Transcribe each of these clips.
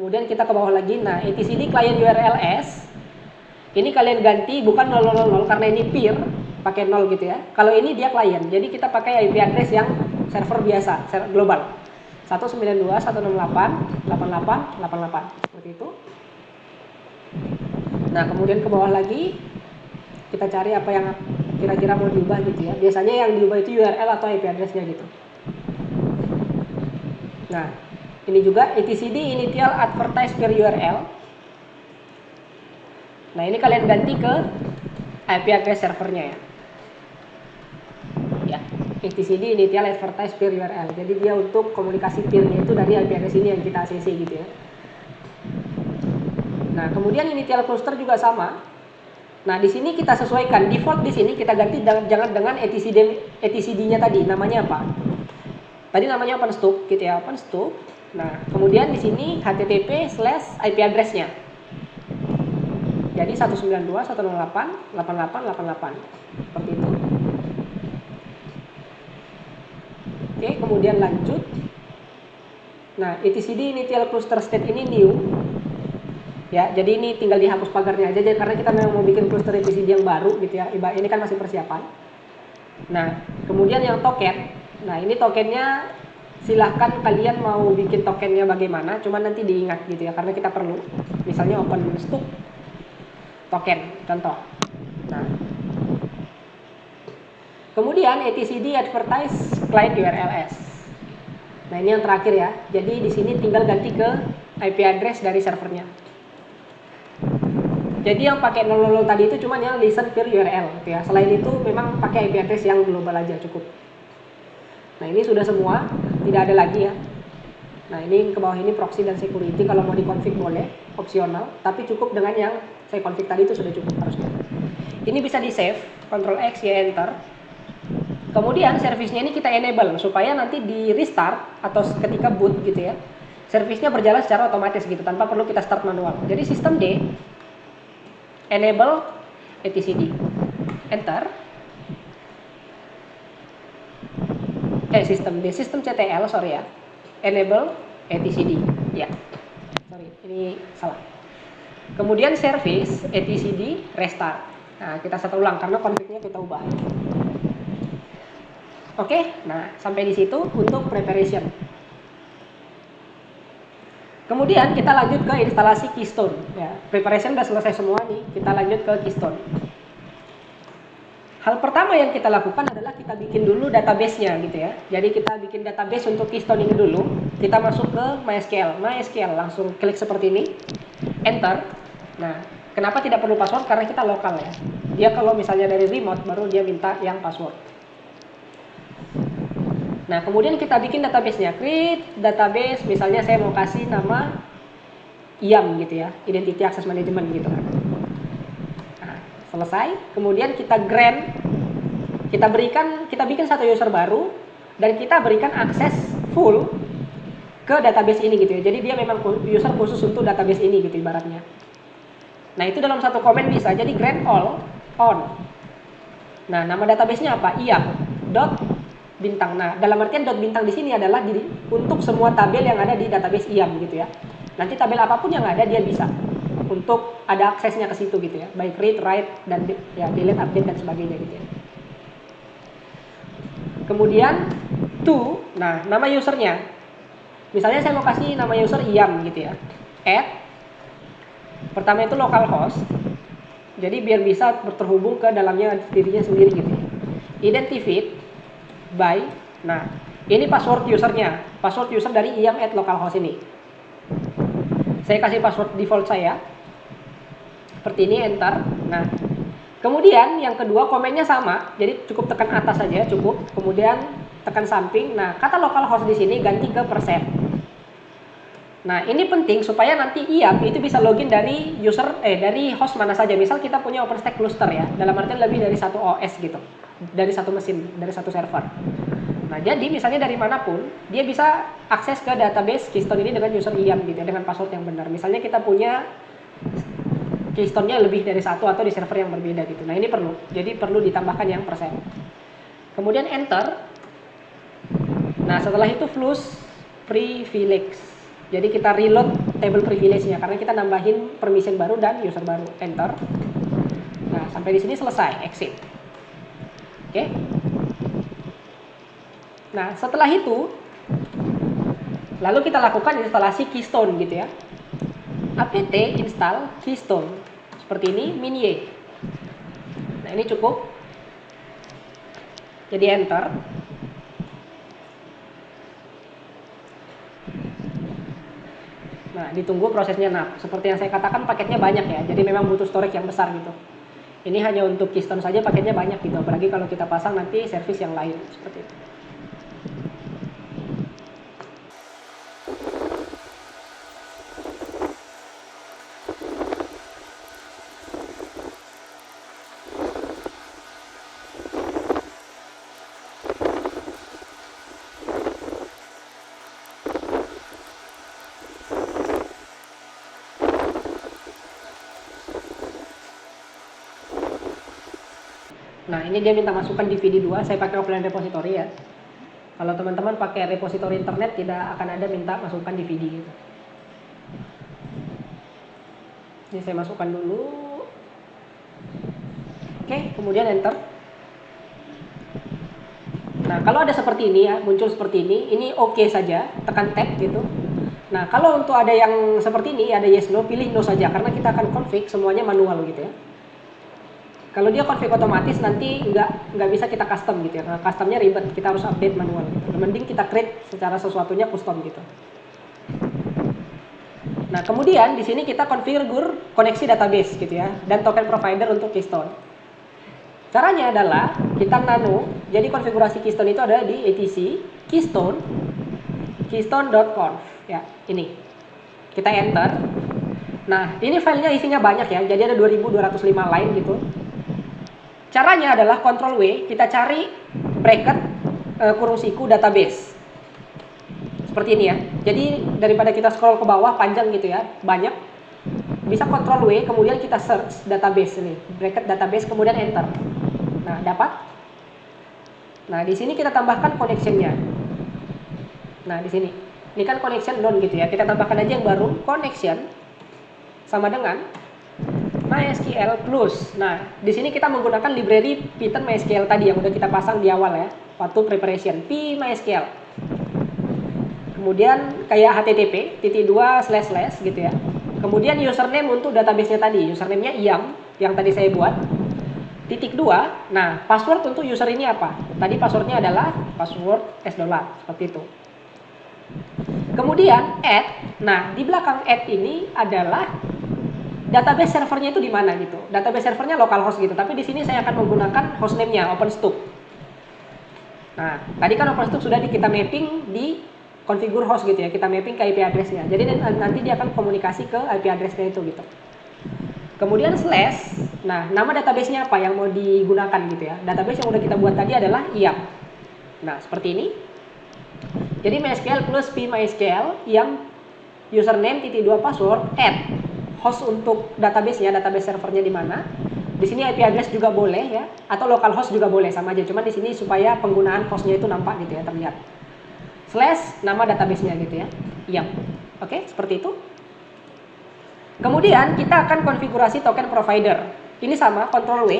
Kemudian kita ke bawah lagi. Nah, etcd client URLs. Ini kalian ganti bukan 000 karena ini peer, pakai 0 gitu ya. Kalau ini dia klien. Jadi kita pakai IP address yang server biasa, global. 192.168.88.88 seperti itu. Nah, kemudian ke bawah lagi kita cari apa yang kira-kira mau diubah gitu ya. Biasanya yang diubah itu URL atau IP address-nya gitu. Nah, ini juga etcd initial advertise per URL. Nah, ini kalian ganti ke IP address servernya ya. Ya, etcd initial advertise per URL. Jadi dia untuk komunikasi peer-nya itu dari IP address ini yang kita ACC gitu ya. Nah, kemudian initial cluster juga sama. Nah, di sini kita sesuaikan default di sini kita ganti jangan dengan etcd-nya tadi. Namanya apa? Tadi namanya OpenStuck gitu ya, OpenStuck. Nah, kemudian di sini http/IP address-nya. Jadi 192.168.88.88 seperti itu. Oke, kemudian lanjut. Nah, etcd initial cluster state ini new. Ya, jadi ini tinggal dihapus pagarnya aja karena kita memang mau bikin cluster etcd yang baru gitu ya. Ini kan masih persiapan. Nah, kemudian yang token. Nah, ini tokennya silahkan kalian mau bikin tokennya bagaimana, cuman nanti diingat gitu ya karena kita perlu. Misalnya OpenStuck token contoh. Nah, kemudian etcd advertise client URLs. Nah, ini yang terakhir ya. Jadi di sini tinggal ganti ke IP address dari servernya. Jadi yang pakai 000 tadi itu cuman yang listen per URL gitu ya. Selain itu memang pakai IP address yang global aja cukup. Nah, ini sudah semua, tidak ada lagi ya. Nah, ini ke bawah ini proxy dan security, kalau mau dikonfig boleh, opsional, tapi cukup dengan yang saya config tadi itu sudah cukup harusnya. Ini bisa di save, Ctrl X, Y, Enter. Kemudian service-nya ini kita enable supaya nanti di restart atau ketika boot gitu ya, service-nya berjalan secara otomatis gitu tanpa perlu kita start manual. Jadi sistem D enable etcd, Enter. Sistem D, sistem CTL, sorry ya, enable etcd, ya, sorry, ini salah. Kemudian service etcd restart. Nah, kita satu ulang karena config-nya kita ubah. Oke, nah sampai di situ untuk preparation. Kemudian kita lanjut ke instalasi Keystone. Ya, preparation udah selesai semua nih. Kita lanjut ke Keystone. Hal pertama yang kita lakukan adalah kita bikin dulu database-nya gitu ya. Jadi kita bikin database untuk Keystone ini dulu. Kita masuk ke MySQL. MySQL langsung klik seperti ini. Enter. Nah, kenapa tidak perlu password? Karena kita lokal ya. Dia kalau misalnya dari remote baru dia minta yang password. Nah, kemudian kita bikin database-nya. Create database, misalnya saya mau kasih nama IAM gitu ya. Identity Access Management gitu kan. Selesai, kemudian kita grant, kita bikin satu user baru dan kita berikan akses full ke database ini gitu ya. Jadi dia memang user khusus untuk database ini gitu ibaratnya. Nah, itu dalam satu komen bisa. Jadi grant all on. Nah, nama database-nya apa? IAM dot bintang. Nah, dalam artian dot bintang di sini adalah untuk semua tabel yang ada di database IAM gitu ya. Nanti tabel apapun yang ada dia bisa untuk ada aksesnya ke situ gitu ya, baik read, write, dan ya delete, update dan sebagainya gitu ya. Kemudian to, nah nama usernya, misalnya saya mau kasih nama user IAM gitu ya, add, pertama itu localhost, jadi biar bisa terhubung ke dalamnya dirinya sendiri gitu ya. Identified by, nah ini password usernya, password user dari IAM at localhost ini. Saya kasih password default saya. Seperti ini, enter. Nah, kemudian yang kedua komennya sama, jadi cukup tekan atas saja cukup, kemudian tekan samping. Nah, kata localhost di sini ganti ke %. Nah, ini penting supaya nanti IAM itu bisa login dari dari host mana saja. Misal kita punya OpenStack cluster ya, dalam artian lebih dari satu OS gitu, dari satu mesin, dari satu server. Nah, jadi misalnya dari manapun dia bisa akses ke database Keystone ini dengan user IAM gitu, dengan password yang benar. Misalnya kita punya Keystone-nya lebih dari satu atau di server yang berbeda gitu. Nah, ini perlu. Jadi perlu ditambahkan yang %. Kemudian enter. Nah, setelah itu flush privilege. Jadi kita reload table privilege-nya karena kita nambahin permission baru dan user baru. Enter. Nah, sampai di sini selesai, exit. Oke. Nah, setelah itu lalu kita lakukan instalasi Keystone gitu ya. apt install Keystone. Seperti ini, -y. Nah, ini cukup. Jadi enter. Nah, ditunggu prosesnya. Nah, seperti yang saya katakan paketnya banyak ya. Jadi memang butuh storage yang besar gitu. Ini hanya untuk Keystone saja paketnya banyak gitu. Apalagi kalau kita pasang nanti service yang lain seperti itu. Nah, ini dia minta masukkan DVD 2, saya pakai offline repository ya. Kalau teman-teman pakai repository internet tidak akan ada minta masukkan DVD gitu. Ini saya masukkan dulu. Oke, kemudian enter. Nah, kalau ada seperti ini ya, muncul seperti ini oke saja, tekan tab gitu. Nah, kalau untuk ada yang seperti ini, ada yes no, pilih no saja karena kita akan config semuanya manual gitu ya. Kalau dia config otomatis nanti nggak bisa kita custom gitu ya. Nah, customnya ribet, kita harus update manual gitu. Mending kita create secara sesuatunya custom gitu. Nah, kemudian di sini kita configure koneksi database gitu ya dan token provider untuk Keystone. Caranya adalah kita nano, jadi konfigurasi Keystone itu ada di etc keystone.conf ya, ini. Kita enter. Nah, ini filenya isinya banyak ya. Jadi ada 2205 line gitu. Caranya adalah Ctrl W, kita cari bracket kurung siku database. Seperti ini ya. Jadi daripada kita scroll ke bawah panjang gitu ya, banyak. Bisa Ctrl W, kemudian kita search database ini, bracket database, kemudian enter. Nah, dapat. Nah, di sini kita tambahkan connection-nya. Nah, di sini. Ini kan connection none gitu ya. Kita tambahkan aja yang baru, connection sama dengan MySQL plus. Nah, di sini kita menggunakan library Python MySQL tadi yang udah kita pasang di awal ya, waktu preparation PyMySQL. Kemudian kayak HTTP /// gitu ya. Kemudian username untuk database-nya tadi, username-nya IAM yang tadi saya buat. /2. Nah, password untuk user ini apa? Tadi passwordnya adalah password $, seperti itu. Kemudian add. Nah, di belakang add ini adalah database servernya itu di mana gitu. Database servernya localhost gitu, tapi di sini saya akan menggunakan hostname-nya OpenStuck. Nah, tadi kan OpenStuck sudah kita mapping di configure host gitu ya, kita mapping ke IP address-nya. Jadi nanti dia akan komunikasi ke IP address-nya itu gitu. Kemudian slash, nah nama database-nya apa yang mau digunakan gitu ya. Database yang udah kita buat tadi adalah IAM. Nah, seperti ini. Jadi MySQL plus PyMySQL yang username /2 password add host untuk database-nya, database servernya di mana. Di sini IP address juga boleh ya, atau localhost juga boleh, sama aja. Cuma di sini supaya penggunaan hostnya itu nampak gitu ya, terlihat. Slash nama database-nya gitu ya. IAM. Oke, seperti itu. Kemudian kita akan konfigurasi token provider. Ini sama, Ctrl W,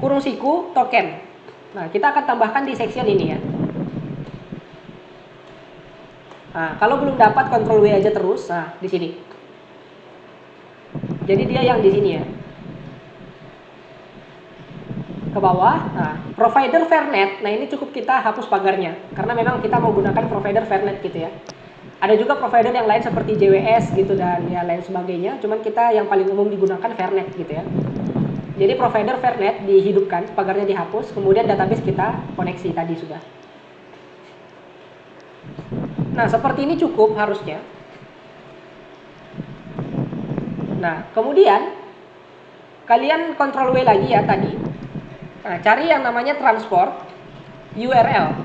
kurung siku token. Nah, kita akan tambahkan di section ini ya. Nah, kalau belum dapat Ctrl W aja terus. Nah, di sini. Jadi dia yang di sini ya. Ke bawah. Nah, provider Fairnet. Nah, ini cukup kita hapus pagarnya karena memang kita mau gunakan provider Fairnet gitu ya. Ada juga provider yang lain seperti JWS gitu dan ya lain sebagainya. Cuman kita yang paling umum digunakan Fairnet gitu ya. Jadi provider Fairnet dihidupkan, pagarnya dihapus, kemudian database kita koneksi tadi sudah. Nah, seperti ini cukup harusnya. Nah, kemudian kalian Ctrl W lagi ya tadi. Nah, cari yang namanya transport URL.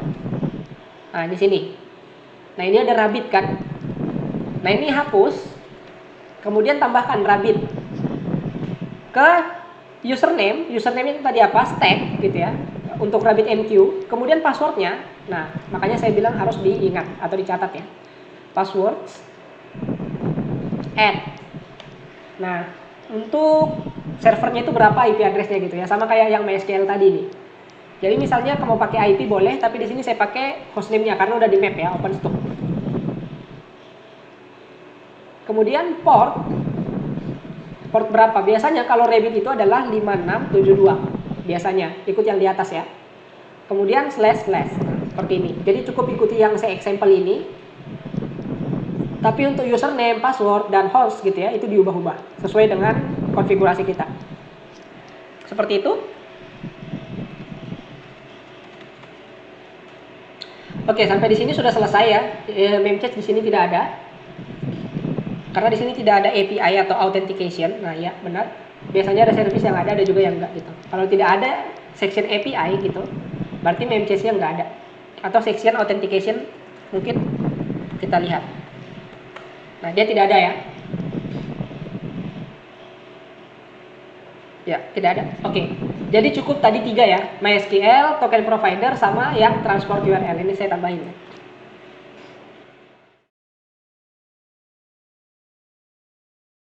Nah, di sini. Nah, ini ada rabbit kan. Nah, ini hapus. Kemudian tambahkan rabbit ke username. Username itu tadi apa? Stack gitu ya. Untuk RabbitMQ. Kemudian passwordnya. Nah, makanya saya bilang harus diingat atau dicatat ya. Password add. Nah, untuk servernya itu berapa IP address-nya gitu ya, sama kayak yang MySQL tadi nih. Jadi misalnya kamu pakai IP boleh, tapi di sini saya pakai hostname-nya karena udah di map ya, OpenStack. Kemudian port berapa? Biasanya kalau Rabbit itu adalah 5672. Biasanya, ikut yang di atas ya. Kemudian slash seperti ini. Jadi cukup ikuti yang saya example ini. Tapi untuk username, password, dan host gitu ya, itu diubah-ubah sesuai dengan konfigurasi kita. Seperti itu. Oke, sampai di sini sudah selesai ya. Memcached di sini tidak ada. Karena di sini tidak ada API atau authentication. Nah, ya, benar. Biasanya ada service yang ada juga yang enggak gitu. Kalau tidak ada section API gitu, berarti memcached-nya enggak ada. Atau section authentication mungkin kita lihat. Nah, dia tidak ada ya. Ya, tidak ada. Oke. Jadi cukup tadi 3 ya. MySQL, token provider, sama yang transport URL. Ini saya tambahin ya.